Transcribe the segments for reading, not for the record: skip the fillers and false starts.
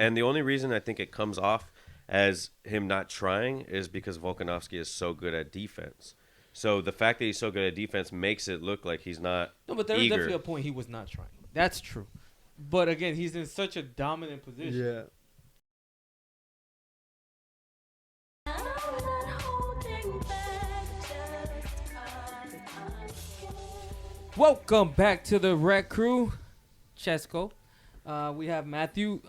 And the only reason I think it comes off as him not trying is because Volkanovski is so good at defense. So the fact that he's so good at defense makes it look like he's not No, but there's eager. definitely a point he was not trying. That's true. But again, he's in such a dominant position. Yeah. Welcome back to the Red Crew, Chesco. We have Matthew.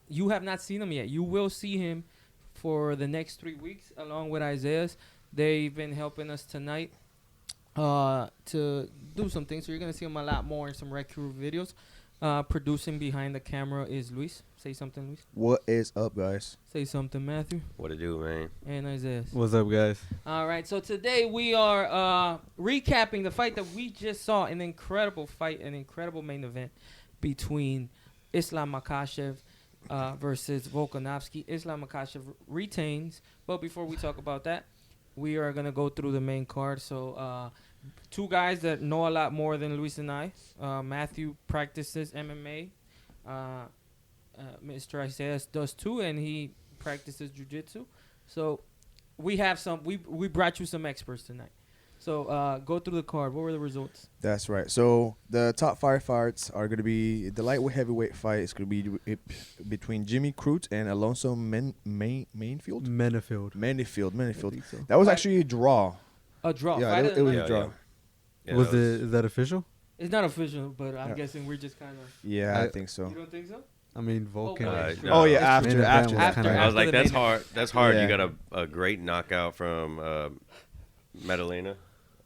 You have not seen him yet. You will see him for the next 3 weeks, along with Isaiah's. They've been helping us tonight to do some things. So you're gonna see him a lot more in some Red Crew videos. Producing behind the camera is Luis. Say something, Luis. What is up, guys? Say something, Matthew. What to do, man? And Isaiah. What's up, guys? All right, so today we are recapping the fight that we just saw, an incredible fight, an incredible main event between Islam Makhachev versus Volkanovski. Islam Makhachev retains, but before we talk about that, we are going to go through the main card. So two guys that know a lot more than Luis and I. Matthew practices MMA. Mr. Isaiah does too, and he practices jiu-jitsu. So we have we brought you some experts tonight. So go through the card. What were the results? That's right. So the top 5 fights are going to be the lightweight heavyweight fight. It's going to be between Jimmy Crute and Alonso Manifield. Manifield. So. That was actually a draw. A draw. Yeah, it was a draw. Yeah, Is that official? It's not official, but I'm guessing we're just kind of. Yeah, I think so. You don't think so? I mean, Volkan. Oh yeah, After after. I was like, the that's main hard. That's hard. Yeah. You got a great knockout from Madalena,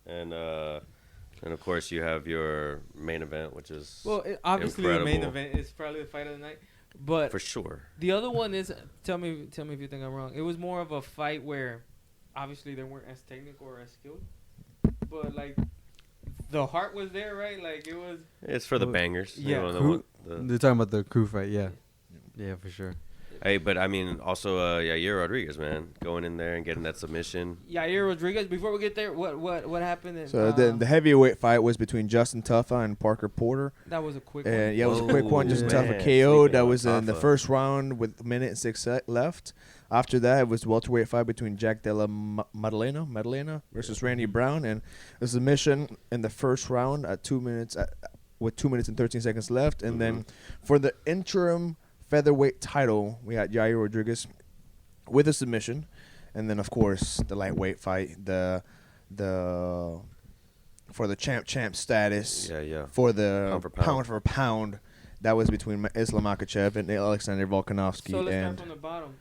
and of course you have your main event, which is obviously the main incredible. event is probably the fight of the night, but for sure. the other one is tell me if you think I'm wrong. It was more of a fight where obviously they weren't as technical or as skilled, but like the heart was there, right? Like it was. It's for the bangers. Yeah. You know, They're talking about the crew fight, yeah. Yeah, for sure. Hey, but I mean, also Yair Rodriguez, man, going in there and getting that submission. Yair Rodriguez. Before we get there, what happened? So the heavyweight fight was between Justin Tuffa and Parker Porter. That was a quick And one. yeah, it was a quick one. Justin man. Tuffa KO'd. That Sleeping was on in the Tuffa. first round with a minute and 6 left. After that, it was welterweight fight between Jack Della Maddalena versus Randy Brown, and a submission in the first round at 2 minutes with 2 minutes and 13 seconds left. And then for the interim featherweight title, we had Yair Rodriguez with a submission, and then of course the lightweight fight, the for the champ status, for the pound for pound, that was between Islam Makhachev and Alexander Volkanovski. So let's and start from the bottom.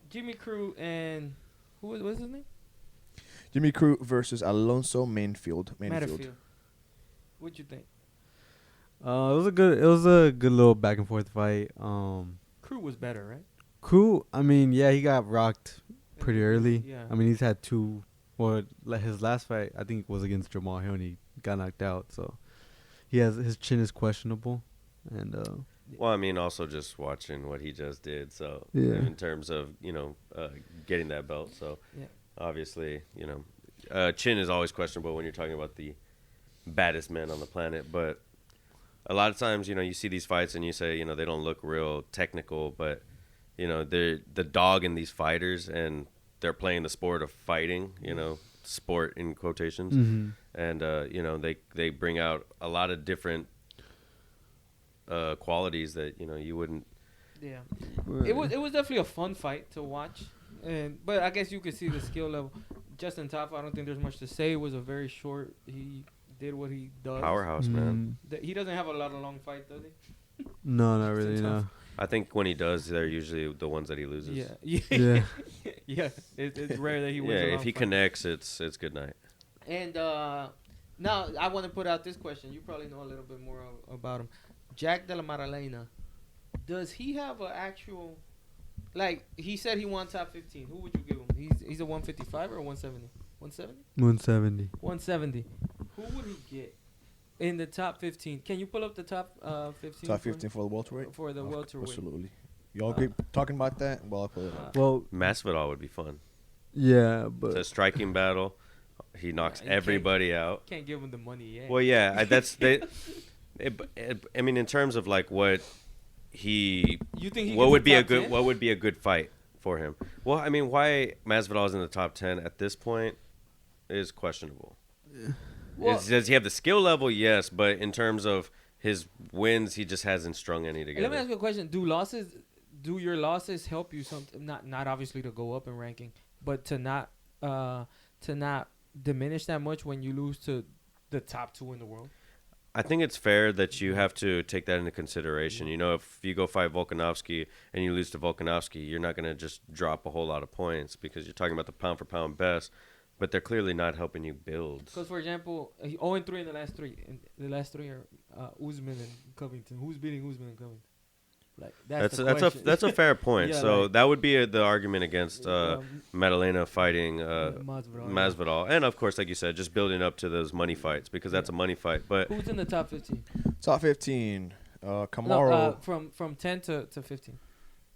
Jimmy Crute and what's his name? Jimmy Crute versus Alonso Manifield. Manifield. What'd you think? It was a good little back and forth fight. Crute was better, right? Crew, I mean, yeah, he got rocked pretty early. Yeah. I mean, he's had two. Well, his last fight, I think, was against Jamal Hill, and he got knocked out. So his chin is questionable, and Well, I mean, also just watching what he just did. So Yeah. in terms of getting that belt, so obviously chin is always questionable when you're talking about the baddest men on the planet. But a lot of times, you see these fights and you say, they don't look real technical, but they're the dog in these fighters, and they're playing the sport of fighting. Sport in quotations, and they bring out a lot of different qualities that you wouldn't. Yeah, it was definitely a fun fight to watch, but I guess you could see the skill level. Justin Taffa, I don't think there's much to say. It was a very short. He did what he does. Powerhouse, man. He doesn't have a lot of long fights, does he? No, not really. No. I think when he does, they're usually the ones that he loses. Yeah. Yeah. It's rare that he wins. Yeah, a long if he fight. connects, it's good night. And now I want to put out this question. You probably know a little bit more about him. Jack Della Maddalena, does he have an actual, like he said he won top 15? Who would you give him? He's a 155 or a 170? 170? 170. 170. Who would he get in the top 15? Can you pull up the top 15? top 15 for the welterweight. For the welterweight. Absolutely. Y'all keep talking about that while I pull it up. Well, Masvidal would be fun. yeah, It's but a striking battle. He knocks everybody out. Can't give him the money yet. Well, yeah, I mean, in terms of like what he. You think he what gets would a be a top good 10? What would be a good fight for him? Well, I mean, why Masvidal is in the top 10 at this point is questionable. Well- Does he have the skill level? Yes, but in terms of his wins, he just hasn't strung any together. Let me ask you a question. Do your losses help you not obviously to go up in ranking, but to not diminish that much when you lose to the top 2 in the world? I think it's fair that you have to take that into consideration. You know, if you go fight Volkanovski and you lose to Volkanovski, you're not going to just drop a whole lot of points because you're talking about the pound for pound best, but they're clearly not helping you build. Because, for example, 0-3 in the last 3. And the last 3 are Usman and Covington. Who's beating Usman and Covington? Like That's a fair point. Yeah, so like- that would be the argument against Madalena fighting Masvidal, and of course, like you said, just building up to those money fights because that's a money fight. But Who's in the top 15? Top 15. Kamaru No, from 10 to 15.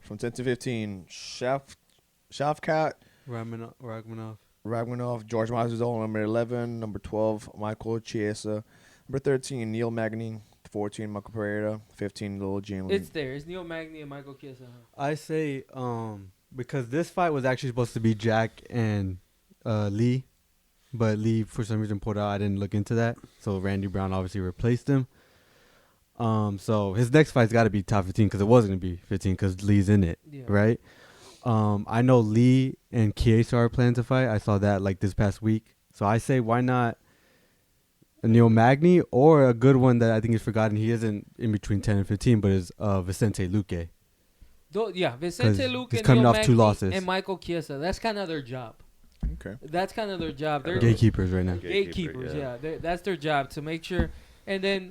from 10 to 15. Shavkat Ragmanov, George Masvidal, number 11. Number 12, Michael Chiesa. Number 13, Neil Magny. 14, Michael Pereira. 15, Lil Jane. It's there. It's Neil Magny and Michael Chiesa. I say because this fight was actually supposed to be Jack and Lee, but Lee for some reason pulled out. I didn't look into that, so Randy Brown obviously replaced him. So his next fight's got to be top 15 because it was going to be 15 because Lee's in it, Yeah. right? I know Lee and Chiesa are planning to fight. I saw that like this past week. So I say why not Neil Magny or a good one that I think is forgotten. He isn't in between 10 and 15, but is Vicente Luque. Vicente 'Cause Luque he's and coming Neil off 2 Magny losses. and Michael Chiesa. That's kind of their job. Okay. That's kind of their job. They're Gatekeepers right now. gatekeepers. yeah. That's their job to make sure. And then,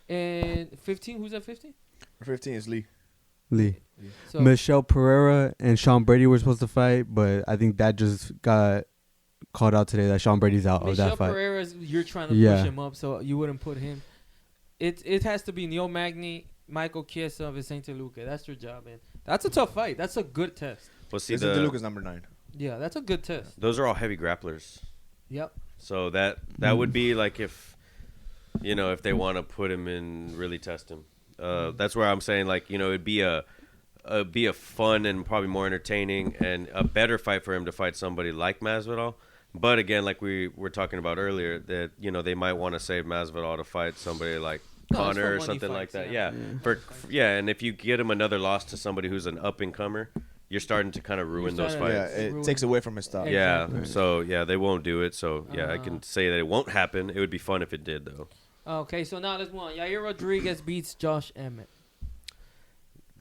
and 15. Who's at 15? 15 is Lee. Lee. So Michelle Pereira and Sean Brady were supposed to fight, but I think that just got called out today that Sean Brady's out of Michelle that fight. Pereira's, you're trying to Yeah. push him up, so you wouldn't put him. It has to be Neil Magny, Michael Chiesa, Vicente Luque. That's their job, man. That's a tough fight. That's a good test. we'll see Vicente Luque is number 9. Yeah, that's a good test. those are all heavy grapplers. Yep. So that would be like if they want to put him in, really test him. That's where I'm saying like it'd be a fun and probably more entertaining and a better fight for him to fight somebody like Masvidal. But again, like we were talking about earlier, that they might want to save Masvidal to fight somebody like No, it's Connor for or money something like fights, that. yeah. And if you get him another loss to somebody who's an up and comer, you're starting to kind of ruin those starting to- fights. Yeah, it Ruin- takes away from his style. Yeah, Exactly. so they won't do it. So I can say that it won't happen. It would be fun if it did, though. Okay, so now let's move on. Yair Rodriguez beats Josh Emmett.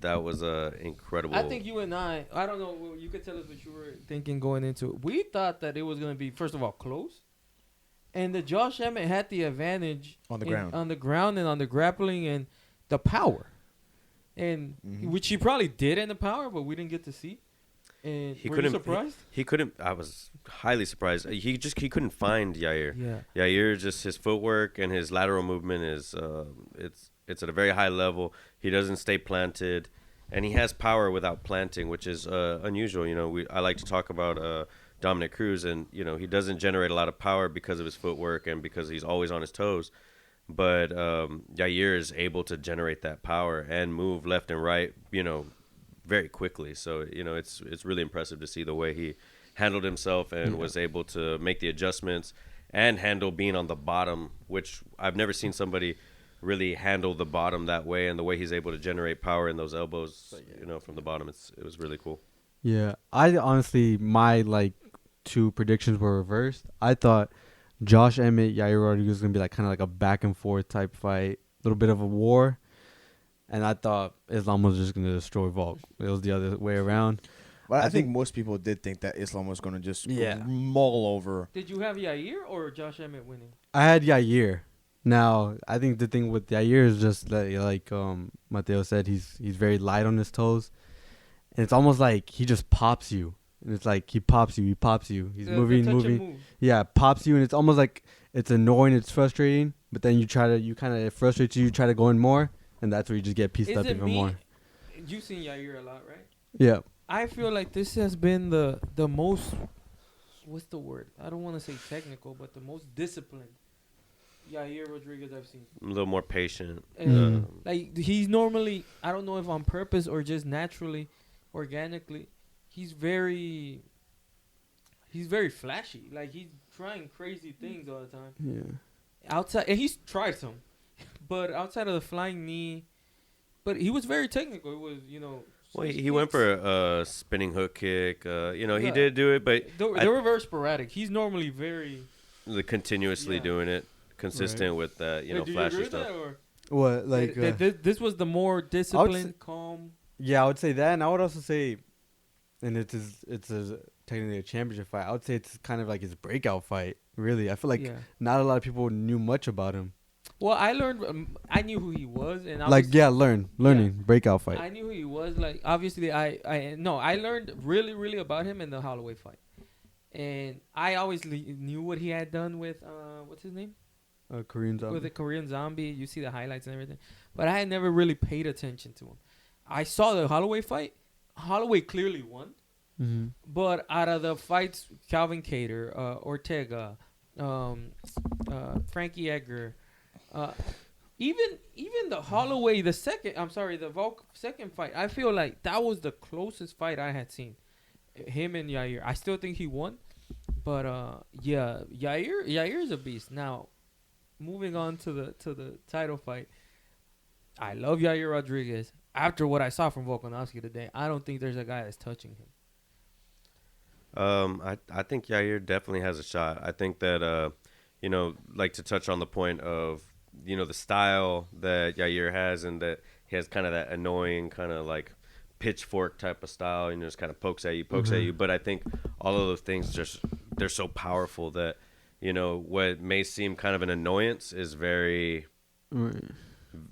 That was incredible. I think you and I don't know, you could tell us what you were thinking going into it. We thought that it was going to be, first of all, close. And that Josh Emmett had the advantage On the ground. on the ground and on the grappling and the power. And which he probably did in the power, but we didn't get to see. And were you surprised? He couldn't. I was highly surprised. He couldn't find Yair. Yeah. Yair, just his footwork and his lateral movement is it's at a very high level. He doesn't stay planted, and he has power without planting, which is unusual. I like to talk about Dominic Cruz, and he doesn't generate a lot of power because of his footwork and because he's always on his toes. But Yair is able to generate that power and move left and right, very quickly. So it's really impressive to see the way he handled himself and was able to make the adjustments and handle being on the bottom, which I've never seen somebody really handle the bottom that way, and the way he's able to generate power in those elbows, from the bottom. It was really cool. Yeah, I honestly, my 2 predictions were reversed. I thought Josh Emmett, Yair Rodriguez was gonna be kind of like a back and forth type fight, a little bit of a war, and I thought Islam was just gonna destroy Volk. It was the other way around. But I think most people did think that Islam was going to just maul over. Did you have Yair or Josh Emmett winning? I had Yair. Now I think the thing with Yair is just that, Mateo said, he's very light on his toes, and it's almost like he just pops you. And it's like he pops you. He's moving. Move. Yeah, pops you, and it's almost like it's annoying, it's frustrating, but then you kind of, it frustrates you try to go in more, and that's where you just get pieced Is up it even me? more. You've seen Yair a lot, right? Yeah. I feel like this has been the most, what's the word? I don't want to say technical, but the most disciplined Yair Rodriguez I've seen. A little more patient. And like he's normally, I don't know if on purpose or just naturally, organically, he's very flashy. Like he's trying crazy things all the time. Yeah. Outside, and he's tried some, but outside of the flying knee, but he was very technical. It was, Well, he went for a spinning hook kick. He Yeah. did do it, but they were very sporadic. He's normally very continuously doing it, consistent with that, Hey, do you flashy agree with stuff. that, or What like? this was the more disciplined, calm. Yeah, I would say that, and I would also say, and it's technically a championship fight. I would say it's kind of like his breakout fight. Really, I feel like not a lot of people knew much about him. Well, I learned. I knew who he was, and learning breakout fight. I knew who he was. Like obviously, I learned really about him in the Holloway fight, and I always knew what he had done with what's his name? Korean Zombie. With the Korean Zombie. You see the highlights and everything, but I had never really paid attention to him. I saw the Holloway fight. Holloway clearly won, but out of the fights, Calvin Kattar, Ortega, Frankie Edgar. Even the Holloway, the second fight, I feel like that was the closest fight I had seen. Him and Yair. I still think he won, but Yair is a beast. Now, moving on to the title fight, I love Yair Rodriguez. After what I saw from Volkanovski today, I don't think there's a guy that's touching him. I think Yair definitely has a shot. I think that like to touch on the point of the style that Yair has, and that he has kind of that annoying kind of like pitchfork type of style, just kind of pokes at you. But I think all of those things they're so powerful that what may seem kind of an annoyance is very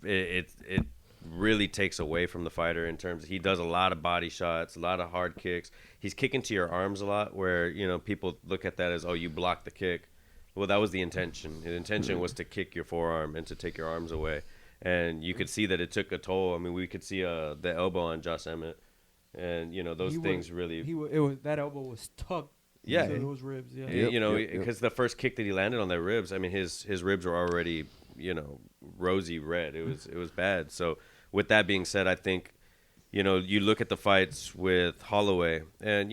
it really takes away from the fighter in terms of he does a lot of body shots, a lot of hard kicks. He's kicking to your arms a lot, where people look at that as, oh, you blocked the kick. Well, that was the intention. The intention was to kick your forearm and to take your arms away. And you could see that it took a toll. I mean, we could see the elbow on Josh Emmett. And, those things really... that elbow was tucked into those ribs. Yeah. Because the first kick that he landed on their ribs, I mean, his ribs were already, rosy red. It was bad. So with that being said, I think, you look at the fights with Holloway and,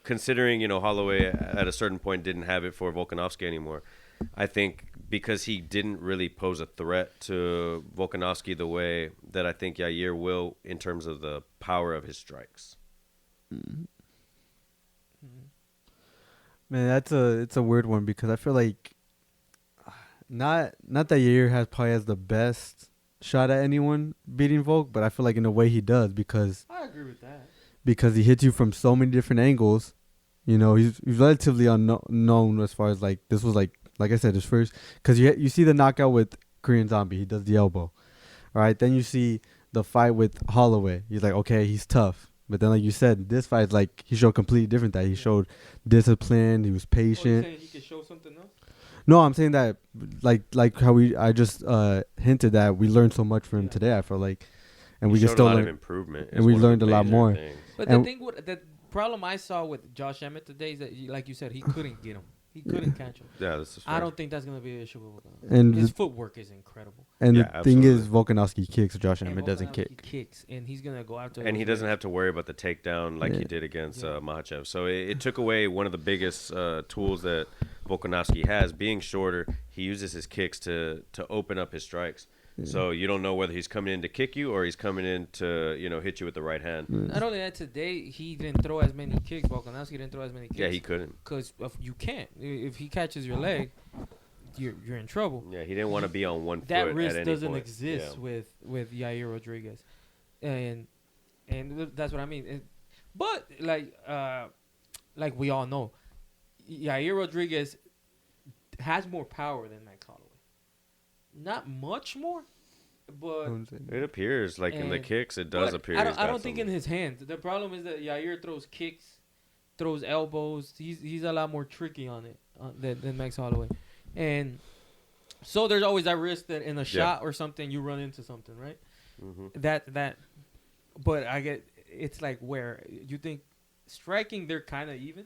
considering, Holloway at a certain point didn't have it for Volkanovski anymore, I think because he didn't really pose a threat to Volkanovski the way that I think Yair will in terms of the power of his strikes. Man, it's a weird one, because I feel like not that Yair probably has the best shot at anyone beating Volk, but I feel like in a way he does, because I agree with that. Because he hits you from so many different angles. He's relatively unknown as far as like this was like I said, his first, because you see the knockout with Korean Zombie, he does the elbow, all right. Then you see the fight with Holloway. He's like, okay, he's tough, but then like you said, this fight like he showed completely different. That he showed discipline, he was patient. Saying he could show something else? No, I'm saying that like how I just hinted that we learned so much from him today. I feel like, and we just still learned improvement, and we learned a lot more. Things. But the problem I saw with Josh Emmett today is that, like you said, he couldn't get him. He couldn't catch him. Yeah, this is fair. I don't think that's going to be an issue with Volkanovski. And his footwork is incredible. And the thing is, Volkanovski kicks, Josh Emmett doesn't kick. He kicks, and he's going to go after. And he doesn't have to worry about the takedown like he did against Makhachev. So it took away one of the biggest tools that Volkanovski has. Being shorter, he uses his kicks to open up his strikes. So you don't know whether he's coming in to kick you or he's coming in to hit you with the right hand. Not only that, today he didn't throw as many kicks. Volkanovski didn't throw as many kicks. Yeah, he couldn't. Because you can't. If he catches your leg, you're in trouble. Yeah, he didn't want to be on one foot. That risk at any doesn't point. exist with Yair Rodriguez, and that's what I mean. But like we all know, Yair Rodriguez has more power than Max Holloway. Not much more, but it appears like in the kicks, it does appear. I don't think in his hands. The problem is that Yair throws kicks, throws elbows. He's a lot more tricky on it than Max Holloway, and so there's always that risk that in a shot or something you run into something, right? Mm-hmm. But I get it's like where you think striking they're kind of even.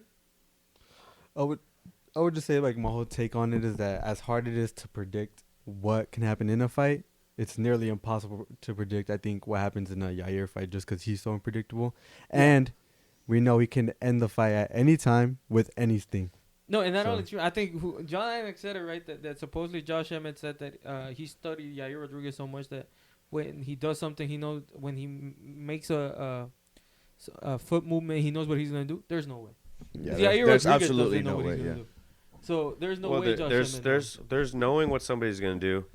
I would just say like my whole take on it is that as hard it is to predict what can happen in a fight, it's nearly impossible to predict. I think what happens in a Yair fight just because he's so unpredictable, and we know he can end the fight at any time with anything. No, and not only true. I think John Anik said it right that supposedly Josh Emmett said that he studied Yair Rodriguez so much that when he does something, he knows when he makes a foot movement, he knows what he's gonna do. There's no way. Yeah, Yair there's Rodriguez absolutely doesn't know no what way. he's gonna Yeah. do. So there's no Well, way Josh Emmett there's knowing what somebody's going to do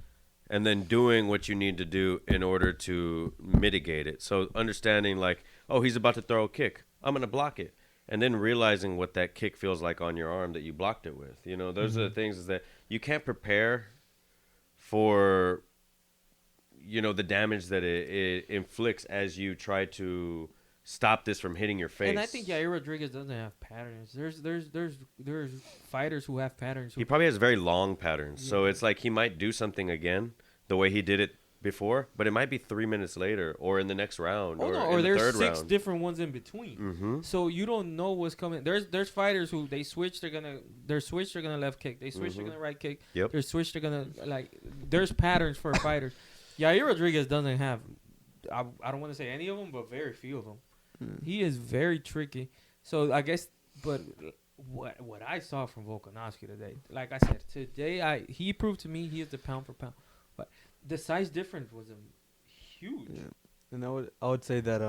and then doing what you need to do in order to mitigate it. So understanding like, oh, he's about to throw a kick. I'm going to block it. And then realizing what that kick feels like on your arm that you blocked it with. You know, those are the things is that you can't prepare for, you know, the damage that it inflicts as you try to stop this from hitting your face. And I think Yair Rodriguez doesn't have patterns. There's fighters who have patterns. He probably has very long patterns. Yeah. So it's like he might do something again the way he did it before, but it might be 3 minutes later or in the next round or in the there's third 6 round. different ones in between. Mm-hmm. So you don't know what's coming. There's fighters who they switch, they're gonna left kick. They switch, they're gonna right kick. Yep. They're switch, they're gonna there's patterns for fighters. Yair Rodriguez doesn't have. I don't want to say any of them, but very few of them. He is very tricky. So I guess, but what I saw from Volkanovski today, like I said, he proved to me he is the pound for pound. But the size difference was huge. Yeah. And I would say that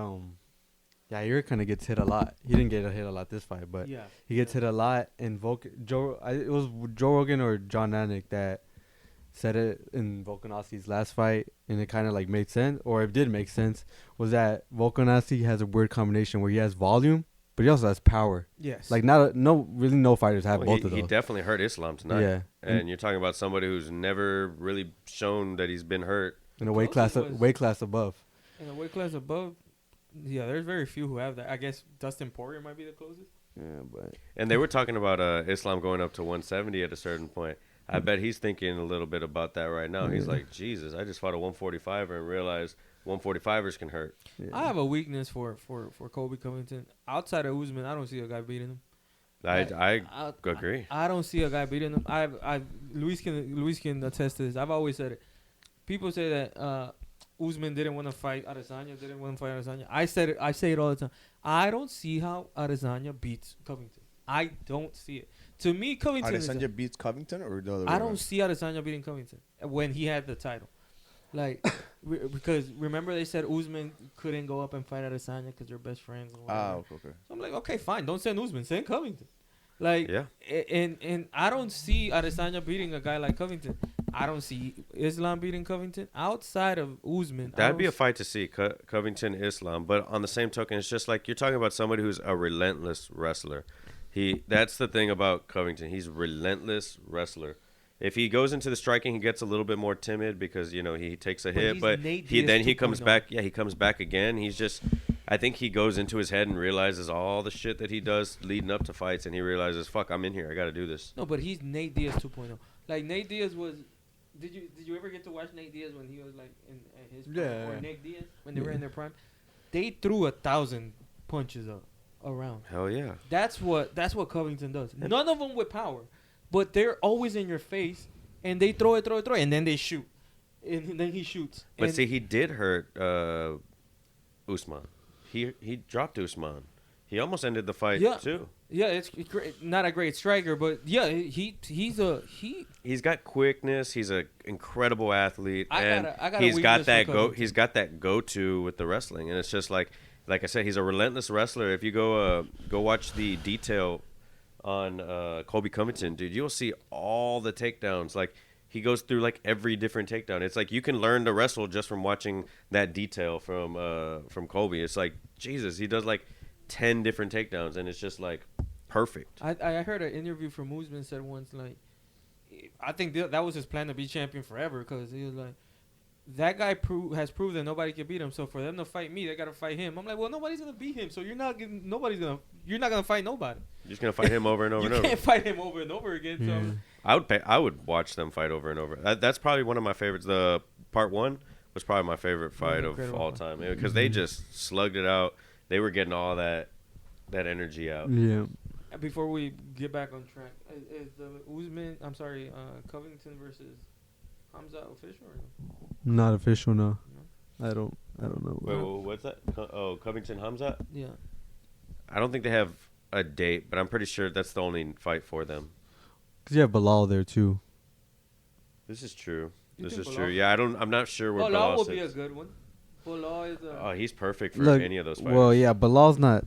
Yair kind of gets hit a lot. He didn't get hit a lot this fight, but he gets hit a lot. And it was Joe Rogan or John Anik that said it in Volkanovski's last fight, and it kind of like made sense, or it did make sense, was that Volkanovski has a weird combination where he has volume, but he also has power. Yes. Like no fighters have both of those. He definitely hurt Islam tonight. Yeah. And you're talking about somebody who's never really shown that he's been hurt. In a weight class above. In a weight class above, there's very few who have that. I guess Dustin Poirier might be the closest. Yeah, but And they were talking about Islam going up to 170 at a certain point. I bet he's thinking a little bit about that right now. He's like, Jesus, I just fought a 145er and realized 145ers can hurt. yeah. I have a weakness for Colby Covington. Outside of Usman, I don't see a guy beating him. I agree. I don't see a guy beating him. Luis can attest to this. I've always said it. People say that Usman didn't want to fight Adesanya. I say it all the time. I don't see how Adesanya beats Covington. I don't see it. To me, Covington Adesanya beats Covington or the other way I don't around? see Adesanya beating Covington when he had the title. Like, because remember they said Usman couldn't go up and fight Adesanya because they're best friends. And whatever. Okay. So I'm like, okay, fine. Don't send Usman. Send Covington. Like, Yeah. And I don't see Adesanya beating a guy like Covington. I don't see Islam beating Covington outside of Usman. That'd be a fight to see, Covington, Islam. But on the same token, it's just like you're talking about somebody who's a relentless wrestler. That's the thing about Covington. He's a relentless wrestler. If he goes into the striking, he gets a little bit more timid because, you know, he takes a hit. But he comes back. Yeah, he comes back again. He's just, I think he goes into his head and realizes all the shit that he does leading up to fights. And he realizes, fuck, I'm in here. I got to do this. No, but he's Nate Diaz 2.0. Like, Nate Diaz was... Did you ever get to watch Nate Diaz when he was, like, in his prime? Or Nick Diaz when they were in their prime? They threw 1,000 punches around. Hell yeah. That's what Covington does. None of them with power, but they're always in your face, and they throw it, and then they shoot, and then he shoots. But see, he did hurt Usman. He dropped Usman. He almost ended the fight too. Yeah, it's not a great striker, but yeah, he's got quickness. He's an incredible athlete, and he's got that go-to with the wrestling, and it's just like I said, he's a relentless wrestler. If you go watch the detail on Colby Covington, dude, you'll see all the takedowns. Like, he goes through like every different takedown. It's like you can learn to wrestle just from watching that detail from Colby. It's like, Jesus, he does like 10 different takedowns, and it's just like perfect. I heard an interview from Usman said once, like, I think that was his plan to be champion forever, because he was like, that guy has proved that nobody can beat him. So for them to fight me, they gotta fight him. I'm like, well, nobody's gonna beat him. So you're not gonna fight nobody. You're just gonna fight him over and over and over. You can't fight him over and over again. So I would watch them fight over and over. That's probably one of my favorites. The part 1 was probably my favorite fight of all time, because they just slugged it out. They were getting all that energy out. Yeah. before we get back on track, is the Covington versus Hamza official or no? Not official, no. I don't know. Wait, what's that? Covington Hamzat? Yeah. I don't think they have a date, but I'm pretty sure that's the only fight for them. Because you have Bilal there, too. This is true. You This think is Bilal? true. Yeah, I'm not sure where Bilal Bilal will be a sits. good one. Bilal is Oh, he's perfect for Look, any of those fighters. well, yeah, Bilal's not.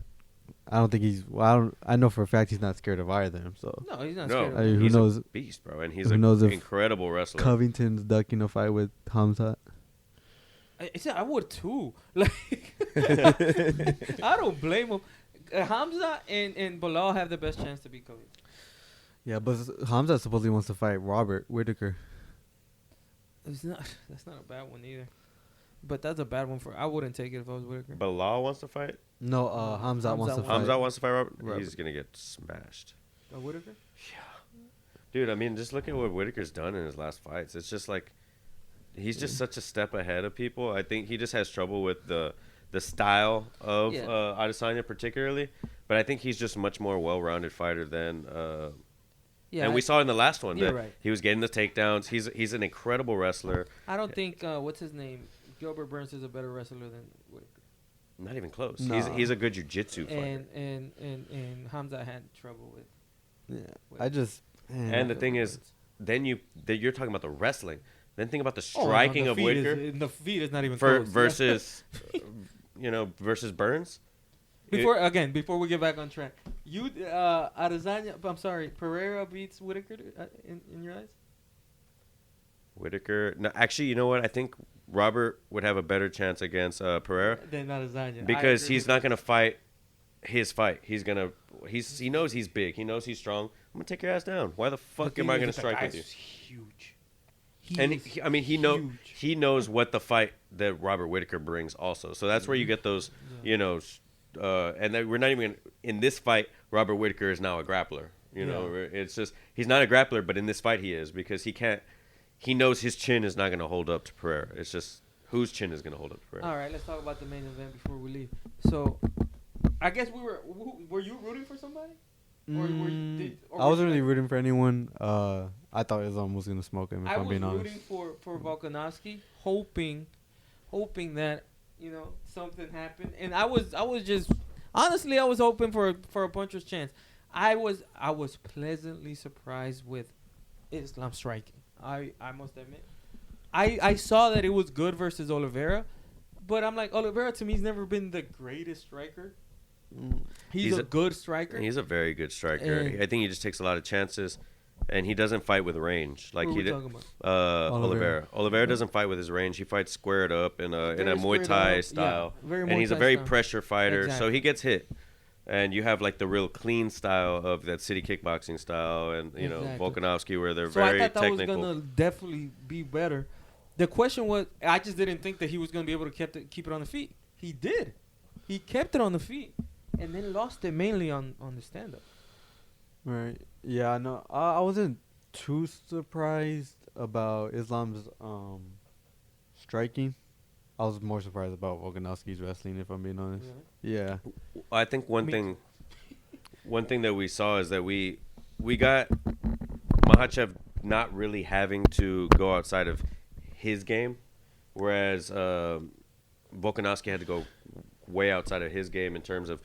I don't think he's. Well, I know for a fact he's not scared of either of them. So No, he's not No. scared. I mean, who He's knows? a beast, bro, and he's Who an knows if incredible wrestler. Covington's ducking a fight with Hamzat. I would too. Like, I don't blame him. Hamza and Bilal have the best chance to beat Covington. Yeah, but Hamzat supposedly wants to fight Robert Whittaker. That's not a bad one either. But that's a bad one for. I wouldn't take it if I was Whitaker. Bilal wants to fight. No, Hamzat wants to fight. Hamzat wants to fight Robert. Robert. He's gonna get smashed. Whitaker? Dude, I mean, just look at what Whitaker's done in his last fights. It's just like he's just such a step ahead of people. I think he just has trouble with the style of Adesanya particularly, but I think he's just a much more well-rounded fighter than. And we saw in the last one that he was getting the takedowns. He's an incredible wrestler. I don't think what's his name, Gilbert Burns is a better wrestler than Whitaker. Not even close. No. He's a good jiu-jitsu fighter. And Hamza had trouble with. Yeah, I just. Man, And the thing is, then you're talking about the wrestling. Then think about the striking of Whitaker. The feet is not even close. Versus, versus Burns. Before we get back on track, Adesanya. I'm sorry, Pereira beats Whitaker in your eyes. Whitaker. No, actually, you know what? I think Robert would have a better chance against Pereira Than Adesanya. because he's not gonna fight his fight. He knows he's big. He knows he's strong. I'm gonna take your ass down. Why the fuck am I gonna strike with you? Huge. He knows what the fight that Robert Whitaker brings also. So that's where you get those, and then we're not even in this fight. Robert Whitaker is now a grappler. It's just he's not a grappler, but in this fight he is because he can't. He knows his chin is not going to hold up to Pereira. It's just whose chin is going to hold up to Pereira. All right, let's talk about the main event before we leave. So, I guess were you rooting for somebody? I wasn't really rooting for anyone. I thought Islam was gonna smoke him. If I'm being honest. I was rooting for Volkanovski, hoping that something happened, and I was just honestly I was hoping for a puncher's chance. I was pleasantly surprised with Islam striking. I must admit, I saw that it was good versus Oliveira, but I'm like Oliveira to me has never been the greatest striker. He's a good striker. He's a very good striker. I think he just takes a lot of chances, and he doesn't fight with range like he did. Oliveira. Oliveira doesn't fight with his range. He fights squared up in a Muay Thai style, and he's a very pressure fighter. Exactly. So he gets hit, and you have like the real clean style of that city kickboxing style, and Volkanovski where they're very technical. I thought that was gonna definitely be better. The question was, I just didn't think that he was gonna be able to keep it on the feet. He did. He kept it on the feet. And then lost it mainly on the stand-up. Right. Yeah, no. I wasn't too surprised about Islam's striking. I was more surprised about Volkanovski's wrestling, if I'm being honest. Really? Yeah. I think one thing that we saw is that we got Makhachev not really having to go outside of his game, whereas Volkanovski had to go way outside of his game in terms of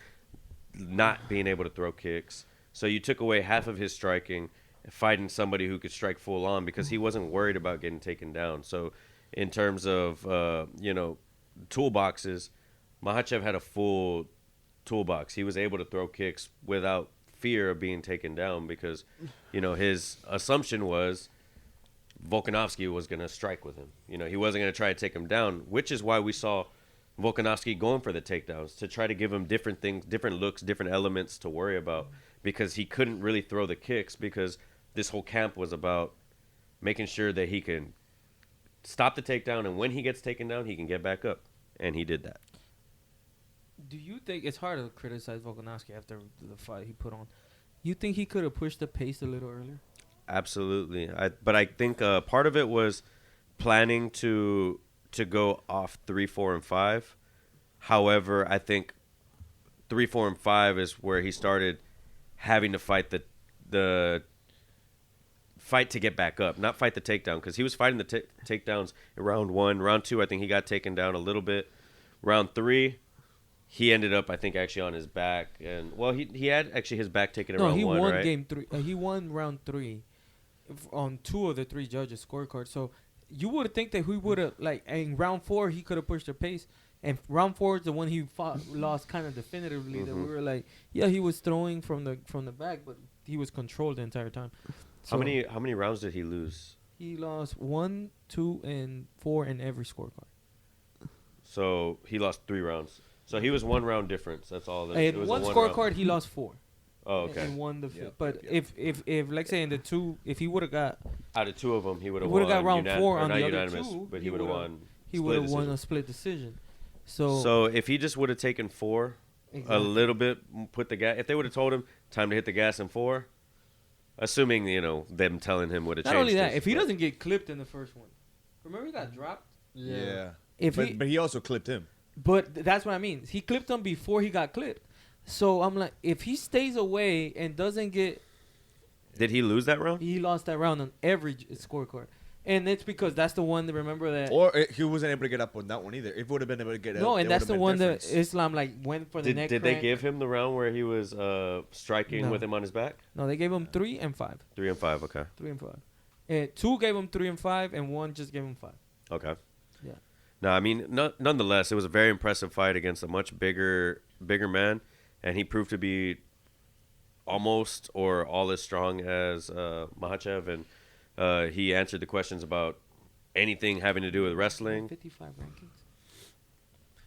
not being able to throw kicks. So you took away half of his striking, fighting somebody who could strike full on because he wasn't worried about getting taken down. So in terms of, toolboxes, Makhachev had a full toolbox. He was able to throw kicks without fear of being taken down because, his assumption was Volkanovski was going to strike with him. He wasn't going to try to take him down, which is why we saw Volkanovski going for the takedowns to try to give him different things, different looks, different elements to worry about because he couldn't really throw the kicks because this whole camp was about making sure that he can stop the takedown and when he gets taken down, he can get back up. And he did that. Do you think it's hard to criticize Volkanovski after the fight he put on? You think he could have pushed the pace a little earlier? Absolutely. But I think part of it was planning to go off 3, 4, and 5. However, I think 3, 4, and 5 is where he started having to fight the fight to get back up, not fight the takedown, because he was fighting the takedowns in round 1. Round 2, I think he got taken down a little bit. Round 3, he ended up, I think, actually on his back, and well, he had actually his back taken in round 1, won right? game 3. He won round 3 on 2 of the 3 judges' scorecards. So you would think that he would have, like, in round 4 he could have pushed the pace, and round 4 is the one he lost kind of definitively. That we were like, yeah, he was throwing from the back, but he was controlled the entire time. So How many rounds did he lose? he lost 1, 2, and 4 in every scorecard. So he lost 3 rounds. So he was 1 round difference. That's all. It In was one a scorecard, round. he lost 4. Oh, okay. And won the fifth. Yep, But yep, if like say in the 2, if he would have got, Out of 2 of them, he would have He won. would've got round 4 on not the other unanimous, 2, but he he would have would've- won. he split would have won decision. a split decision. So, So if he just would have taken 4, a exactly. little bit, put the gas. If they would have told him time to hit the gas in 4, assuming them telling him would have changed. Not only that, this, if he but- doesn't get clipped in the first one, remember he got dropped. Yeah. If But he also clipped him. But that's what I mean. He clipped him before he got clipped. So I'm like, if he stays away and doesn't get, Did he lose that round? he lost that round on every scorecard, and it's because that's the one that remember that. Or he wasn't able to get up on that one either. If he would have been able to get up, No, and it that's would've the been one that difference. Islam like went for the neck. Did they crank. give him the round where he was striking No. with him on his back? No, they gave him 3 and 5. 3 and 5. Okay. 3 and 5. And 2 gave him 3 and 5, and 1 just gave him 5. Okay. Yeah. No, I mean, nonetheless, it was a very impressive fight against a much bigger man, and he proved to be almost or all as strong as Makhachev, and he answered the questions about anything having to do with wrestling. 55 rankings.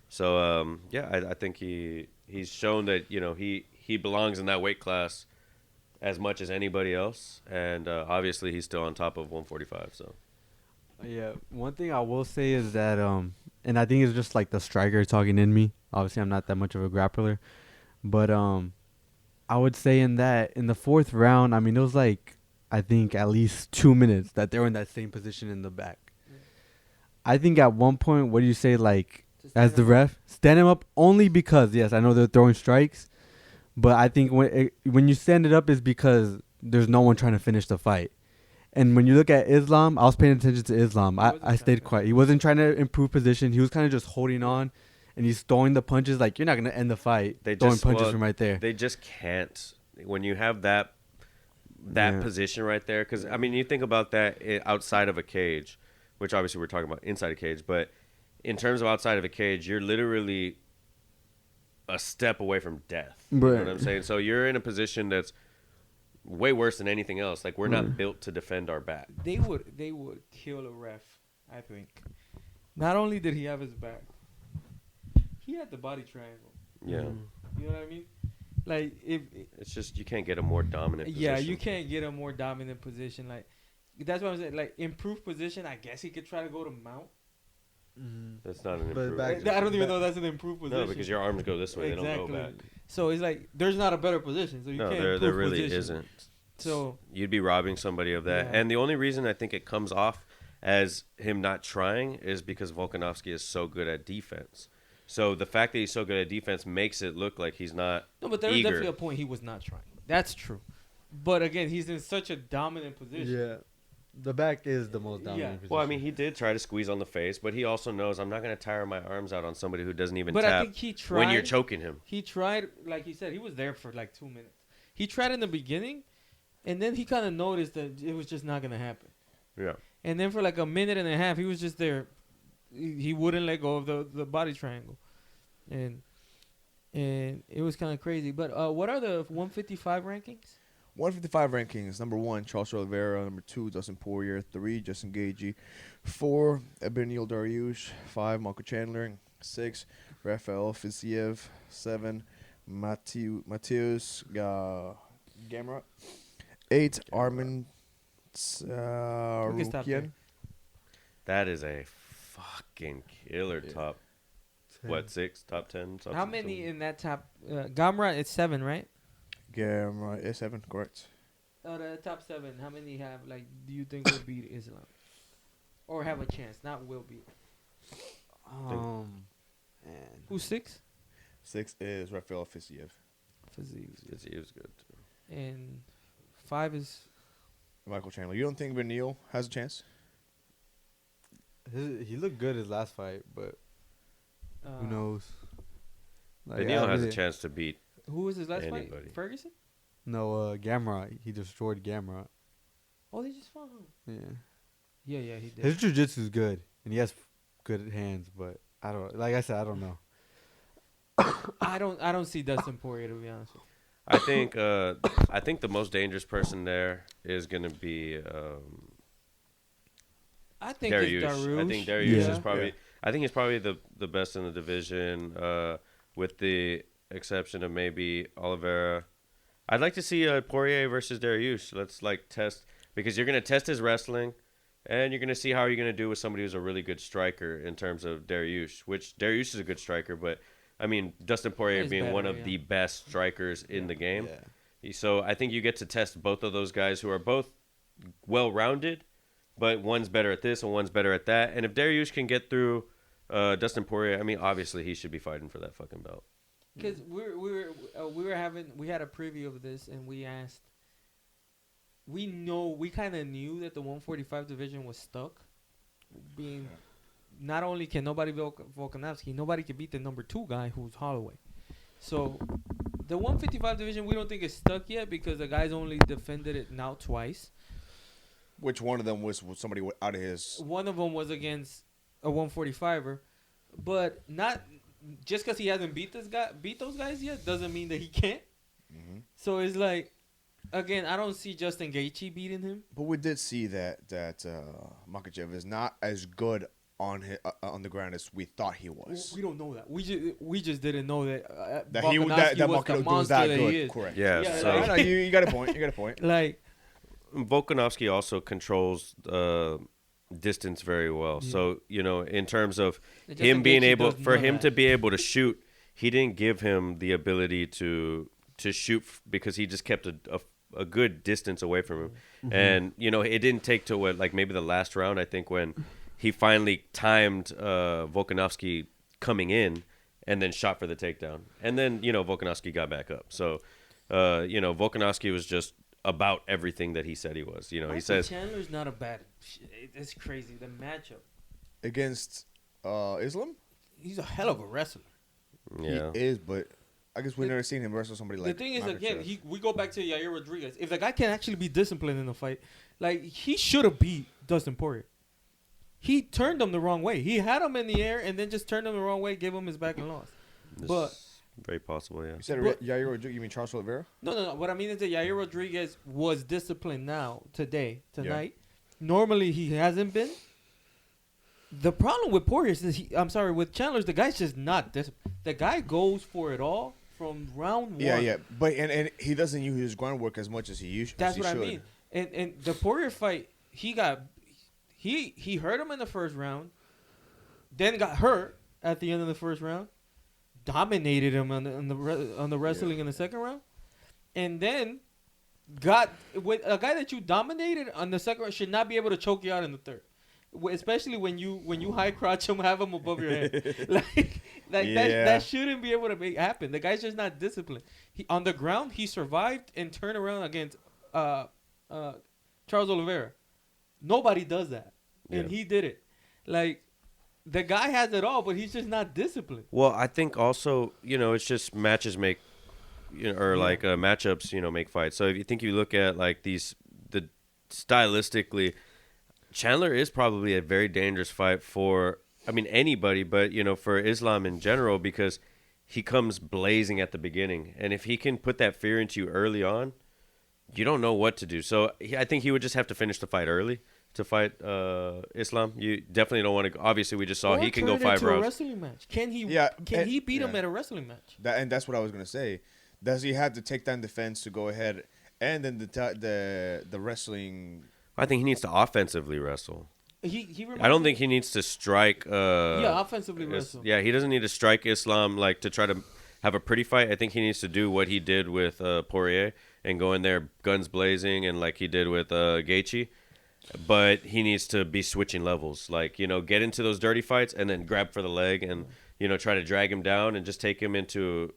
So I think he's shown that he belongs in that weight class as much as anybody else, and obviously he's still on top of 145. So Yeah, one thing I will say is that, and I think it's just like the striker talking in me. Obviously, I'm not that much of a grappler, but I would say in the 4th round, I mean, it was like, I think at least 2 minutes that they were in that same position in the back. I think at one point, what do you say, like, as the ref, stand him up only because, yes, I know they're throwing strikes, but I think when you stand it up is because there's no one trying to finish the fight. And when you look at Islam, I was paying attention to Islam. I stayed quiet. He wasn't trying to improve position. He was kind of just holding on, and he's throwing the punches. Like, you're not going to end the fight throwing punches from right there. They just can't. When you have that position right there, because, I mean, you think about that outside of a cage, which obviously we're talking about inside a cage, but in terms of outside of a cage, you're literally a step away from death. You know what I'm saying? So you're in a position that's way worse than anything else. Like, we're not built to defend our back. They would kill a ref, I think. Not only did he have his back, he had the body triangle. Yeah. You know what I mean? Like, if It's just you can't get a more dominant position. yeah, you can't get a more dominant position. Like, that's what I'm saying. Like, improved position, I guess he could try to go to mount. That's not an But improvement. back- I don't even know that's an improved position. No, because your arms go this way. They don't go back. So it's like there's not a better position. So you No, can't there improve really position. isn't. So You'd be robbing somebody of that. Yeah. And the only reason I think it comes off as him not trying is because Volkanovski is so good at defense. So the fact that he's so good at defense makes it look like he's not no, but there is eager. definitely a point he was not trying. That's true. But again, he's in such a dominant position. Yeah. The back is the most dominant Yeah. position. Well, I mean, he did try to squeeze on the face, but he also knows I'm not going to tire my arms out on somebody who doesn't even But tap I think he tried. when you're choking him. He tried, like he said, he was there for like 2 minutes. He tried in the beginning, and then he kind of noticed that it was just not going to happen. Yeah. And then for like a minute and a half, he was just there. He wouldn't let go of the body triangle. And it was kind of crazy. But what are the 155 rankings? 155 rankings. Number 1, Charles Oliveira. Number 2, Dustin Poirier. 3, Justin Gaethje. 4, Ebenil Dariush. 5, Michael Chandler. 6, Rafael Fiziev. 7, Mateus Gamrot. 8, Armin We can stop there. Sarukian. That is a fucking killer top. What, 6? Top 10? How many in that top? Gamra, it's 7, right? Gamrot is 7, correct. The top 7, how many have, like, do you think will beat Islam? Or have a chance, not will beat. Man. Who's 6? 6 is Rafael Fiziev. Physique. He was good, too. and 5 is Michael Chandler. You don't think Beneil has a chance? He looked good his last fight, but who knows? Like, Beneil has a chance to beat. Who was his last Anybody. fight? Ferguson? No, Gamrot. He destroyed Gamrot. Oh, they just fought him. Yeah. Yeah, he did. His jiu-jitsu is good, and he has good hands, but I don't. Like I said, I don't know. I don't see Dustin Poirier, to be honest with you. I think the most dangerous person there is gonna be I think Dariush. it's Dariush. I think Dariush Yeah. is probably. Yeah. I think he's probably the best in the division, with the exception of maybe Oliveira. I'd like to see Poirier versus Dariush. Let's test, because you're gonna test his wrestling, and you're gonna see how you're gonna do with somebody who's a really good striker in terms of Dariush. Which Dariush is a good striker, but I mean Dustin Poirier He's being better, one of yeah. the best strikers in the game. Yeah. So I think you get to test both of those guys who are both well-rounded, but one's better at this and one's better at that. And if Dariush can get through Dustin Poirier, I mean, obviously he should be fighting for that fucking belt. Because we had a preview of this, and we asked. We kind of knew that the 145 division was stuck, being not only can nobody beat Volkanovski, nobody can beat the number 2 guy who's Holloway. So the 155 division we don't think is stuck yet because the guy's only defended it now twice. Which one of them was somebody out of his? One of them was against a 145er, but not just because he hasn't beat those guys yet doesn't mean that he can't. Mm-hmm. So it's like, again, I don't see Justin Gaethje beating him. But we did see that Makhachev is not as good on the ground as we thought he was. We don't know that. We just didn't know that That Volkanovski was the Makhachev was monster that that good. he is. Correct. Yeah, Yeah, so like- You got a point. You got a point. Like, Volkanovski also controls distance very well. Yeah. So, in terms of Justin him being Gaethje able, does for none of him that. to be able to shoot, he didn't give him the ability to shoot because he just kept a good distance away from him. Mm-hmm. And, it didn't take to maybe the last round, I think, when he finally timed Volkanovski coming in and then shot for the takedown. And then, Volkanovski got back up. So, Volkanovski was just about everything that he said he was. He says Chandler's not a bad. It's crazy, the matchup. Against Islam? He's a hell of a wrestler. yeah. He is, but I guess we've never seen him wrestle somebody like The thing is, Makhachev. again, we go back to Yair Rodriguez. If the guy can actually be disciplined in a fight, like he should have beat Dustin Poirier. He turned him the wrong way. He had him in the air and then just turned him the wrong way, gave him his back and lost. But very possible, yeah. You said But- Yair Rodriguez, you mean Charles Oliveira? no. What I mean is that Yair Rodriguez was disciplined tonight. Normally he hasn't been. The problem with Poirier is with Chandler, the guy's just not disciplined. The guy goes for it all from round 1. Yeah. But and he doesn't use his groundwork as much as he usually That's should. what I mean. And the Poirier fight, he hurt him in the first round, then got hurt at the end of the first round, dominated him on the wrestling in the second round, and then got with a guy that you dominated on the second round should not be able to choke you out in the third. Especially when you high crotch him, have him above your head, like Yeah. that shouldn't be able to happen. The guy's just not disciplined. On the ground, he survived and turned around against Charles Oliveira. Nobody does that, and Yeah. he did it. Like the guy has it all, but he's just not disciplined. Well, I think also, it's just matches make, matchups, make fights. So if you look at stylistically, Chandler is probably a very dangerous fight for, anybody, but, for Islam in general, because he comes blazing at the beginning. And if he can put that fear into you early on, you don't know what to do. So I think he would just have to finish the fight early to fight Islam. You definitely don't want to. Obviously, we just saw Or he can turn go it 5 into a rounds. wrestling match. Can he? Yeah, Can and- he beat him yeah. at a wrestling match? And that's what I was gonna say. Does he have to take down defense to go ahead, and then the wrestling? I think he needs to offensively wrestle. He I don't think he needs to strike. offensively wrestle. Yeah, he doesn't need to strike Islam to try to have a pretty fight. I think he needs to do what he did with Poirier and go in there guns blazing and like he did with Gaethje. But he needs to be switching levels, get into those dirty fights and then grab for the leg and try to drag him down and just take him into